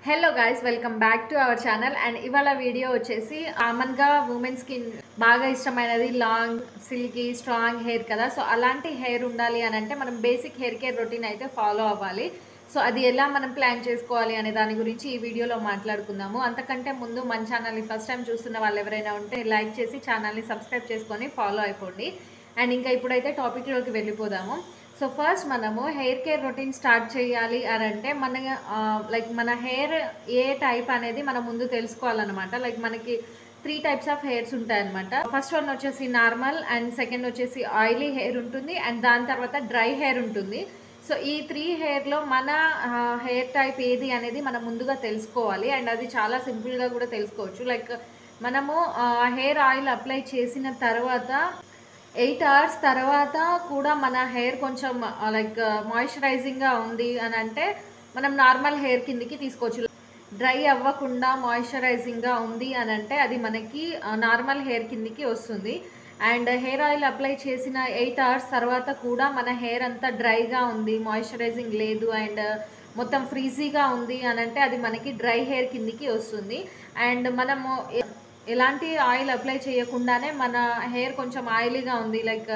Hello guys, welcome back to our channel. And ఇవాళ video వచ్చేసి కామన్గా ఉమెన్ స్కిన్ బాగా ఇష్టమైనది లాంగ్ సిల్కీ స్ట్రాంగ్ హెయిర్ కదా. సో అలాంటి హెయిర్ ఉండాలి అని అంటే మనం బేసిక్ హెయిర్ కేర్ రొటీన్ అయితే ఫాలో అవ్వాలి. సో అది ఎలా మనం ప్లాన్ చేసుకోవాలి అనే దాని గురించి ఈ వీడియోలో మాట్లాడుకుందాము. అంతకంటే ముందు మన ఛానల్ని ఫస్ట్ టైం చూస్తున్న వాళ్ళు ఎవరైనా ఉంటే లైక్ చేసి ఛానల్ని సబ్స్క్రైబ్ చేసుకొని ఫాలో అయిపోండి. అండ్ ఇంకా ఇప్పుడైతే టాపిక్లోకి వెళ్ళిపోదాము. సో ఫస్ట్ మనము హెయిర్ కేర్ రొటీన్ స్టార్ట్ చేయాలి అని అంటే మన హెయిర్ ఏ టైప్ అనేది మనం ముందు తెలుసుకోవాలన్నమాట. లైక్ మనకి 3 టైప్స్ ఆఫ్ హెయిర్స్ ఉంటాయన్నమాట. ఫస్ట్ వన్ వచ్చేసి నార్మల్, అండ్ సెకండ్ వచ్చేసి ఆయిలీ హెయిర్ ఉంటుంది, అండ్ దాని తర్వాత డ్రై హెయిర్ ఉంటుంది. సో ఈ 3 హెయిర్లో మన హెయిర్ టైప్ ఏది అనేది మనం ముందుగా తెలుసుకోవాలి. అండ్ అది చాలా సింపుల్గా కూడా తెలుసుకోవచ్చు. లైక్ మనము హెయిర్ ఆయిల్ అప్లై చేసిన తర్వాత 8 అవర్స్ తర్వాత కూడా మన హెయిర్ కొంచెం మాయిశ్చరైజింగ్గా ఉంది అని అంటే మనం నార్మల్ హెయిర్ కిందికి తీసుకోవచ్చు. డ్రై అవ్వకుండా మాయిశ్చరైజింగ్గా ఉంది అని అంటే అది మనకి నార్మల్ హెయిర్ కిందికి వస్తుంది. అండ్ హెయిర్ ఆయిల్ అప్లై చేసిన 8 అవర్స్ తర్వాత కూడా మన హెయిర్ అంతా డ్రైగా ఉంది, మాయిశ్చరైజింగ్ లేదు, అండ్ మొత్తం ఫ్రీజీగా ఉంది అని అంటే అది మనకి డ్రై హెయిర్ కిందికి వస్తుంది. అండ్ మనము ఎలాంటి ఆయిల్ అప్లై చేయకుండానే మన హెయిర్ కొంచెం ఆయిలీగా ఉంది, లైక్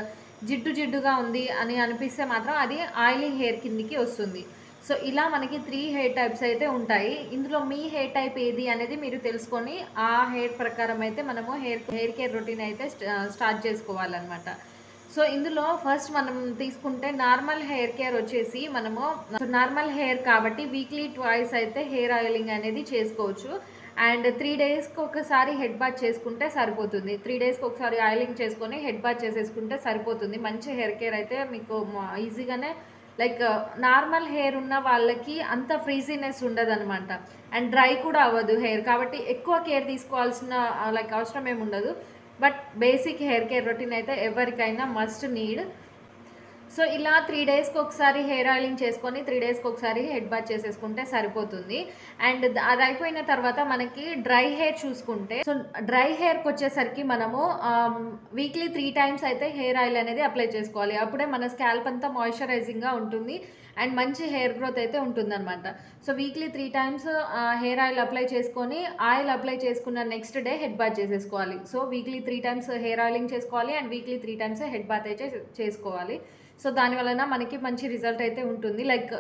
జిడ్డు జిడ్డుగా ఉంది అని అనిపిస్తే మాత్రం అది ఆయిలీ హెయిర్ కిందికి వస్తుంది. సో ఇలా మనకి 3 హెయిర్ టైప్స్ అయితే ఉంటాయి. ఇందులో మీ హెయిర్ టైప్ ఏది అనేది మీరు తెలుసుకొని ఆ హెయిర్ ప్రకారం అయితే మనము హెయిర్ కేర్ రొటీన్ అయితే స్టార్ట్ చేసుకోవాలన్నమాట. సో ఇందులో ఫస్ట్ మనం తీసుకుంటే నార్మల్ హెయిర్ కేర్ వచ్చేసి మనము నార్మల్ హెయిర్ కాబట్టి వీక్లీ ట్వైస్ అయితే హెయిర్ ఆయిలింగ్ అనేది చేసుకోవచ్చు. అండ్ 3 డేస్కి ఒకసారి హెడ్ బాత్ చేసుకుంటే సరిపోతుంది. 3 డేస్కి ఒకసారి ఆయిలింగ్ చేసుకొని హెడ్ బాత్ చేసేసుకుంటే సరిపోతుంది. మంచి హెయిర్ కేర్ అయితే మీకు ఈజీగానే, లైక్ నార్మల్ హెయిర్ ఉన్న వాళ్ళకి అంత ఫ్రీజీనెస్ ఉండదు అనమాట. అండ్ డ్రై కూడా అవ్వదు హెయిర్, కాబట్టి ఎక్కువ కేర్ తీసుకోవాల్సిన అవసరం ఏమి ఉండదు. But basic hair care routine అయితే ఎవరికైనా మస్ట్ నీడ్. సో ఇలా 3 డేస్కి ఒకసారి హెయిర్ ఆయిలింగ్ చేసుకొని 3 డేస్కి ఒకసారి హెడ్ బాత్ చేసేసుకుంటే సరిపోతుంది. అండ్ అది అయిపోయిన తర్వాత మనకి డ్రై హెయిర్ చూసుకుంటే, సో డ్రై హెయిర్కి వచ్చేసరికి మనము వీక్లీ 3 టైమ్స్ అయితే హెయిర్ ఆయిల్ అనేది అప్లై చేసుకోవాలి. అప్పుడే మన స్కాల్ప్ అంతా మాయిశ్చరైజింగ్గా ఉంటుంది అండ్ మంచి హెయిర్ గ్రోత్ అయితే ఉంటుందన్నమాట. So weekly 3 times hair oil apply చేసుకొని ఆయిల్ అప్లై చేసుకున్న నెక్స్ట్ డే హెడ్ బాత్ చేసేసుకోవాలి. So weekly 3 times hair oiling చేసుకోవాలి and weekly 3 times head bath అయితే చేసుకోవాలి. సో దానివలన మనకి మంచి రిజల్ట్ అయితే ఉంటుంది. లైక్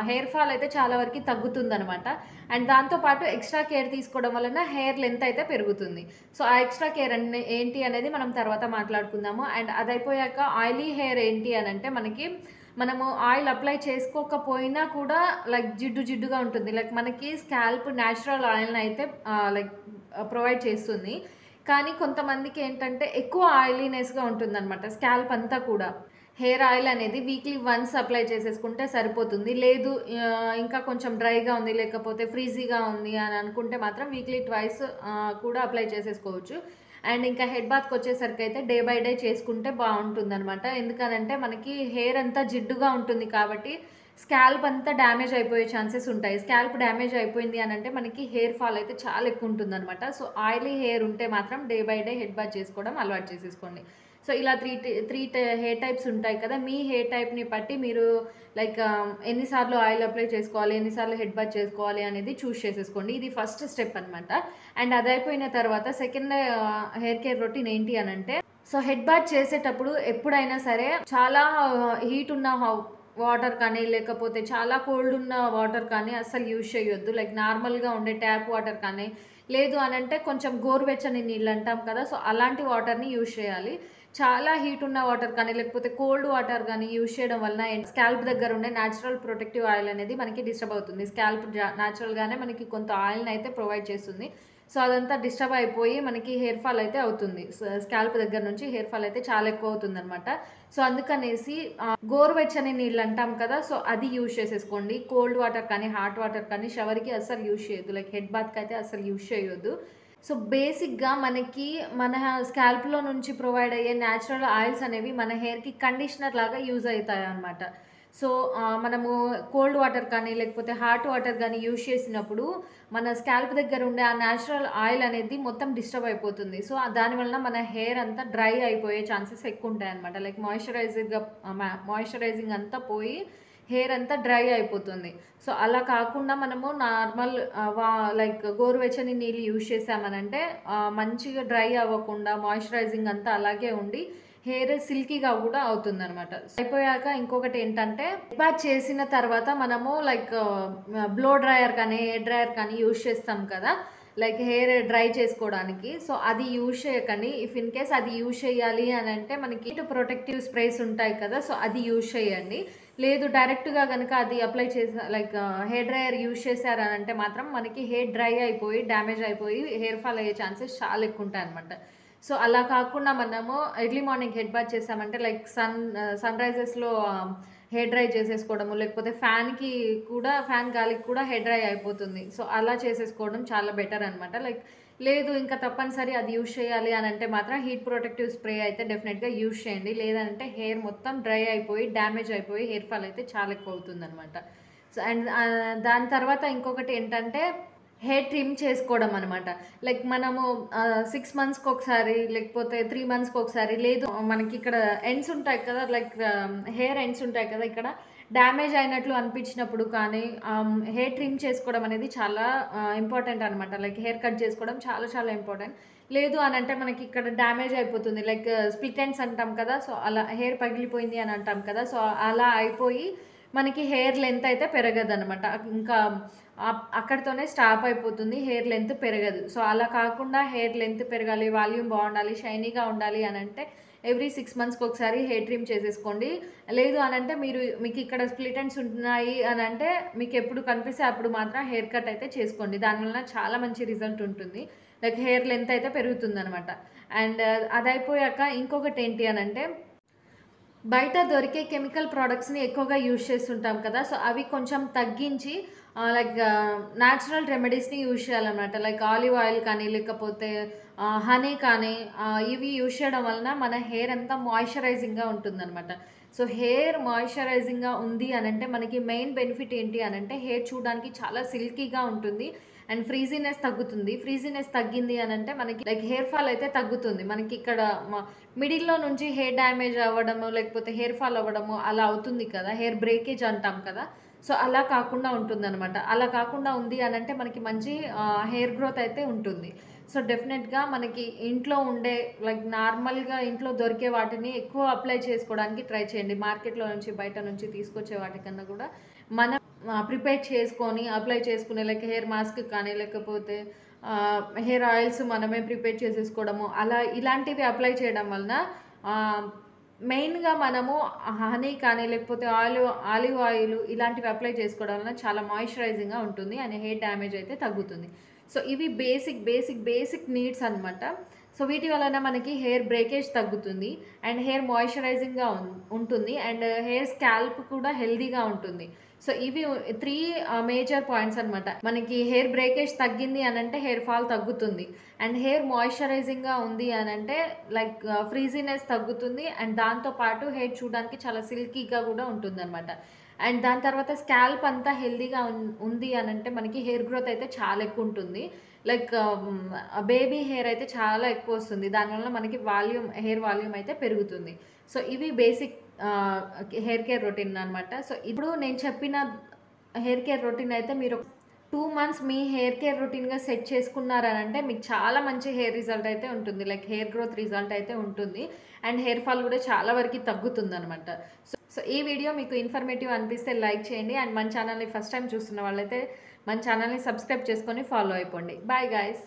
హెయిర్ ఫాల్ అయితే చాలా వరకు తగ్గుతుందనమాట. అండ్ దాంతోపాటు ఎక్స్ట్రా కేర్ తీసుకోవడం వలన హెయిర్ లెంత్ అయితే పెరుగుతుంది. సో ఆ ఎక్స్ట్రా కేర్ ఏంటి అనేది మనం తర్వాత మాట్లాడుకుందాము. అండ్ అది అయిపోయాక ఆయిలీ హెయిర్ ఏంటి అని అంటే మనము ఆయిల్ అప్లై చేసుకోకపోయినా కూడా లైక్ జిడ్డు జిడ్డుగా ఉంటుంది. లైక్ మనకి స్కాల్ప్ న్యాచురల్ ఆయిల్ని అయితే ప్రొవైడ్ చేస్తుంది. కానీ కొంతమందికి ఏంటంటే ఎక్కువ ఆయిలీనెస్గా ఉంటుందన్నమాట స్కాల్ప్ అంతా కూడా. హెయిర్ ఆయిల్ అనేది వీక్లీ వన్స్ అప్లై చేసేసుకుంటే సరిపోతుంది. లేదు ఇంకా కొంచెం డ్రైగా ఉంది, లేకపోతే ఫ్రీజీగా ఉంది అని అనుకుంటే మాత్రం వీక్లీ ట్వైస్ కూడా అప్లై చేసేసుకోవచ్చు. అండ్ ఇంకా హెడ్ బాత్కి వచ్చేసరికి అయితే డే బై డే చేసుకుంటే బాగుంటుందన్నమాట. ఎందుకనంటే మనకి హెయిర్ అంతా జిడ్డుగా ఉంటుంది కాబట్టి స్కాల్ప్ అంతా డ్యామేజ్ అయిపోయే ఛాన్సెస్ ఉంటాయి. స్కాల్ప్ డ్యామేజ్ అయిపోయింది అని అంటే మనకి హెయిర్ ఫాల్ అయితే చాలా ఎక్కువ ఉంటుందన్నమాట. సో ఆయిలీ హెయిర్ ఉంటే మాత్రం day by day head bath చేసుకోవడం అలవాటు చేసేసుకోండి. సో ఇలా త్రీ హెయిర్ టైప్స్ ఉంటాయి కదా. మీ హెయిర్ టైప్ని బట్టి మీరు లైక్ ఎన్నిసార్లు ఆయిల్ అప్లై చేసుకోవాలి, ఎన్నిసార్లు హెడ్ బాత్ చేసుకోవాలి అనేది చూస్ చేసేసుకోండి. ఇది ఫస్ట్ స్టెప్ అనమాట. అండ్ అది అయిపోయిన తర్వాత సెకండ్ హెయిర్ కేర్ రొటీన్ ఏంటి అని అంటే, సో హెడ్ బాత్ చేసేటప్పుడు ఎప్పుడైనా సరే చాలా హీట్ ఉన్న వాటర్ కానీ లేకపోతే చాలా కోల్డ్ ఉన్న వాటర్ కానీ అస్సలు యూజ్ చేయొద్దు. లైక్ నార్మల్గా ఉండే ట్యాప్ వాటర్ కానీ, లేదు అని అంటే కొంచెం గోరువెచ్చని నీళ్ళు అంటాం కదా, సో అలాంటి వాటర్ని యూజ్ చేయాలి. చాలా హీట్ ఉన్న వాటర్ కానీ లేకపోతే కోల్డ్ వాటర్ కానీ యూజ్ చేయడం వలన స్కాల్ప్ దగ్గర ఉండే న్యాచురల్ ప్రొటెక్టివ్ ఆయిల్ అనేది మనకి డిస్టర్బ్ అవుతుంది. స్కాల్ప్ న్యాచురల్గానే మనకి కొంత ఆయిల్ని అయితే ప్రొవైడ్ చేస్తుంది. సో అదంతా డిస్టర్బ్ అయిపోయి మనకి హెయిర్ ఫాల్ అయితే అవుతుంది. స్కాల్ప్ దగ్గర నుంచి హెయిర్ ఫాల్ అయితే చాలా ఎక్కువ అవుతుంది అనమాట. సో అందుకనేసి గోరువెచ్చని నీళ్ళు అంటాం కదా, సో అది యూజ్ చేసేసుకోండి. కోల్డ్ వాటర్ కానీ హాట్ వాటర్ కానీ షవర్కి అస్సలు యూజ్ చేయొద్దు. లైక్ హెడ్ బాత్కి అయితే అస్సలు యూజ్ చేయొద్దు. సో బేసిక్గా మనకి మన స్కాల్ప్లో నుంచి ప్రొవైడ్ అయ్యే న్యాచురల్ ఆయిల్స్ అనేవి మన హెయిర్కి కండిషనర్ లాగా యూజ్ అవుతాయి అన్నమాట. సో మనము కోల్డ్ వాటర్ కానీ లేకపోతే హాట్ వాటర్ కానీ యూజ్ చేసినప్పుడు మన స్కాల్ప్ దగ్గర ఉండే ఆ న్యాచురల్ ఆయిల్ అనేది మొత్తం డిస్టర్బ్ అయిపోతుంది. సో దానివల్ల మన హెయిర్ అంతా డ్రై అయిపోయే ఛాన్సెస్ ఎక్కువ ఉంటాయి అన్నమాట. లైక్ మాయిశ్చరైజింగ్ అంతా పోయి హెయిర్ అంతా డ్రై అయిపోతుంది. సో, అలా కాకుండా మనము నార్మల్ లైక్ గోరువెచ్చని నీళ్ళు యూజ్ చేశామనంటే మంచిగా డ్రై అవ్వకుండా మాయిశ్చరైజింగ్ అంతా అలాగే ఉండి హెయిర్ సిల్కీగా కూడా అవుతుందనమాట. అయిపోయాక ఇంకొకటేంటంటే బాత్ చేసిన తర్వాత మనము లైక్ బ్లో డ్రైయర్ కానీ, హెయిర్ డ్రైయర్ కానీ యూజ్ చేస్తాం కదా! లైక్ హెయిర్ డ్రై చేసుకోవడానికి. సో, అది యూజ్ చేయకండి. ఇఫ్ ఇన్ కేస్ అది యూజ్ చేయాలి అనంటే మనకి ప్రొటెక్టివ్ స్ప్రేస్ ఉంటాయి కదా! సో, అది యూజ్ చేయండి. లేదు డైరెక్ట్‌గా గనక అది అప్లై చేసా లైక్ హెయిర్ డ్రైయర్ యూజ్ చేశారనంటే మాత్రం మనకి హెయిర్ డ్రై అయిపోయి, డ్యామేజ్ అయిపోయి హెయిర్ ఫాల్ అయ్యే ఛాన్సెస్ చాలా ఎక్కువుంటాయనమాట. సో, అలా కాకుండా మనము ఎర్లీ మార్నింగ్ హెడ్ బాత్ చేసామంటే లైక్ సన్‌రైజెస్‌లో హెయిర్ డ్రై చేసేసుకోవడము, లేకపోతే ఫ్యాన్ గాలికి కూడా హెయిర్ డ్రై అయిపోతుంది. సో, అలా చేసేసుకోవడం చాలా బెటర్ అనమాట. లైక్ లేదు ఇంకా తప్పనిసరి అది యూజ్ చేయాలి అనంటే మాత్రం హీట్ ప్రొటెక్టివ్ స్ప్రే అయితే డెఫినెట్‌గా యూజ్ చేయండి. లేదంటే హెయిర్ మొత్తం డ్రై అయిపోయి, డ్యామేజ్ అయిపోయి హెయిర్ ఫాల్ అయితే చాలా ఎక్కువవుతుందనమాట. సో, అండ్ దాని తర్వాత ఇంకొకటేంటంటే హెయిర్ ట్రిమ్ చేసుకోవడం అనమాట. లైక్ మనము 6 మంత్స్‌కొకసారి లేకపోతే 3 మంత్స్‌కొకసారి లేదు మనకిక్కడ ఎండ్స్ ఉంటాయి కదా! లైక్ హెయిర్ ఎండ్స్ ఉంటాయి కదా! ఇక్కడ డ్యామేజ్ అయినట్లు అనిపించినప్పుడు కానీ హెయిర్ ట్రిమ్ చేసుకోవడం అనేది చాలా ఇంపార్టెంట్ అనమాట. లైక్ హెయిర్ కట్ చేసుకోవడం చాలా చాలా ఇంపార్టెంట్. లేదు అనంటే మనకి ఇక్కడ డ్యామేజ్ అయిపోతుంది. లైక్ స్ప్లిట్ ఎండ్స్ అంటాం కదా! సో, అలా హెయిర్ పగిలిపోయింది అని అంటాం కదా! సో, అలా అయిపోయి మనకి హెయిర్ లెంత్ అయితే పెరగదనమాట. ఇంకా అక్కడితోనే స్టాప్ అయిపోతుంది. హెయిర్ లెంత్ పెరగదు. సో, అలా కాకుండా హెయిర్ లెంత్ పెరగాలి, వాల్యూమ్ బావుండాలి, షైనీగా ఉండాలి అనంటే ఎవ్రీ 6 మంత్స్‌కొకసారి హెయిర్ ట్రిమ్ చేసేసుకోండి. లేదు అనంటే మీకిక్కడ స్ప్లిట్ ఎండ్స్ ఉన్నాయి అనంటే మీకెప్పుడు కనిపిస్తే అప్పుడు మాత్రం హెయిర్ కట్ అయితే చేసుకోండి. దానివలన చాలా మంచి రిజల్ట్ ఉంటుంది. లైక్ హెయిర్ లెంత్ అయితే పెరుగుతుందనమాట. అండ్ అదయిపోయాక ఇంకొకటేంటి అనంటే బయట దొరికే కెమికల్ ప్రొడక్ట్స్‌ని ఎక్కువగా యూజ్ చేస్తుంటాం కదా! సో, అవి కొంచెం తగ్గించి లైక్ న్యాచురల్ రెమెడీస్‌ని యూజ్ చేయాలనమాట. లైక్ ఆలివ్ ఆయిల్ కానీ, లేకపోతే హనీ కానీ ఇవి యూజ్ చేయడం వలన మన హెయిర్ అంతా మాయిశ్చరైజింగ్‌గా ఉంటుందనమాట. సో, హెయిర్ మాయిశ్చరైజింగ్‌గా ఉంది అనంటే మనకి మెయిన్ బెనిఫిట్ ఏంటి అనంటే హెయిర్ చూడడానికి చాలా సిల్కీగా ఉంటుంది. అండ్ ఫ్రీజీనెస్ తగ్గుతుంది. ఫ్రీజీనెస్ తగ్గింది అనంటే మనకి లైక్ హెయిర్ ఫాల్ అయితే తగ్గుతుంది. మనకిక్కడ మిడిల్‌లో నుంచి హెయిర్ డ్యామేజ్ అవ్వడము, లేకపోతే హెయిర్ ఫాల్ అవ్వడము అలా అవుతుంది కదా! హెయిర్ బ్రేకేజ్ అంటాం కదా! సో, అలా కాకుండా ఉంటుందనమాట. అలా కాకుండా ఉంది అనంటే మనకి మంచి హెయిర్ గ్రోత్ అయితే ఉంటుంది. సో, డెఫినెట్‌గా మనకి ఇంట్లో ఉండే లైక్ నార్మల్‌గా ఇంట్లో దొరికే వాటిని ఎక్కువ అప్లై చేసుకోవడానికి ట్రై చేయండి. మార్కెట్‌లో నుంచి, బయట నుంచి తీసుకొచ్చే వాటికన్నా కూడా మనం ప్రిపేర్ చేసుకొని అప్లై చేసుకునే లైక్ హెయిర్ మాస్క్ కానీ, లేకపోతే హెయిర్ ఆయిల్స్ మనమే ప్రిపేర్ చేసేసుకోవడము. ఇలాంటివి అప్లై చేయడం వలన మెయిన్‌గా మనము హనీ కానీ, లేకపోతే ఆలివ్ ఆయిల్ ఇలాంటివి అప్లై చేసుకోవడం వలన చాలా మాయిశ్చరైజింగ్‌గా ఉంటుంది. అండ్ హెయిర్ డ్యామేజ్ అయితే తగ్గుతుంది. సో, ఇవి బేసిక్ నీడ్స్ అనమాట. సో, వీటి వలన మనకి హెయిర్ బ్రేకేజ్ తగ్గుతుంది. అండ్ హెయిర్ మాయిశ్చరైజింగ్‌గా ఉంటుంది. అండ్ హెయిర్ స్కాల్ప్ కూడా హెల్తీగా ఉంటుంది. సో, ఇవి 3 మేజర్ పాయింట్స్ అనమాట. మనకి హెయిర్ బ్రేకేజ్ తగ్గింది అనంటే హెయిర్ ఫాల్ తగ్గుతుంది. అండ్ హెయిర్ మాయిశ్చరైజింగ్‌గా ఉంది అనంటే లైక్ ఫ్రీజీనెస్ తగ్గుతుంది. అండ్ దాంతో పాటు హెయిర్ చూడడానికి చాలా సిల్కీగా కూడా ఉంటుందనమాట. అండ్ దాని తర్వాత స్కాల్ప్ అంతా హెల్తీగా ఉంది అనంటే మనకి హెయిర్ గ్రోత్ అయితే చాలా ఎక్కువుంటుంది. లైక్ బేబీ హెయిర్ అయితే చాలా ఎక్కువొస్తుంది. దానివల్ల మనకి హెయిర్ వాల్యూమ్ అయితే పెరుగుతుంది. సో, ఇవి బేసిక్ హెయిర్ కేర్ రొటీన్ అనమాట. సో, ఇప్పుడు నేను చెప్పిన హెయిర్ కేర్ రొటీన్ అయితే మీరు 2 మంత్స్ మీ హెయిర్ కేర్ రొటీన్‌గా సెట్ చేసుకున్నారనంటే మీకు చాలా మంచి హెయిర్ రిజల్ట్ అయితే ఉంటుంది. లైక్ హెయిర్ గ్రోత్ రిజల్ట్ అయితే ఉంటుంది. అండ్ హెయిర్ ఫాల్ కూడా చాలా వరకి తగ్గుతుందనమాట. సో, ఈ వీడియో మీకు ఇన్ఫర్మేటివ్ అనిపిస్తే లైక్ చేయండి. అండ్ మన ఛానల్‌ని ఫస్ట్ టైమ్ చూస్తున్న వాళ్ళైతే మన ఛానల్‌ని సబ్స్క్రైబ్ చేసుకొని ఫాలో అయిపోండి. Bye guys.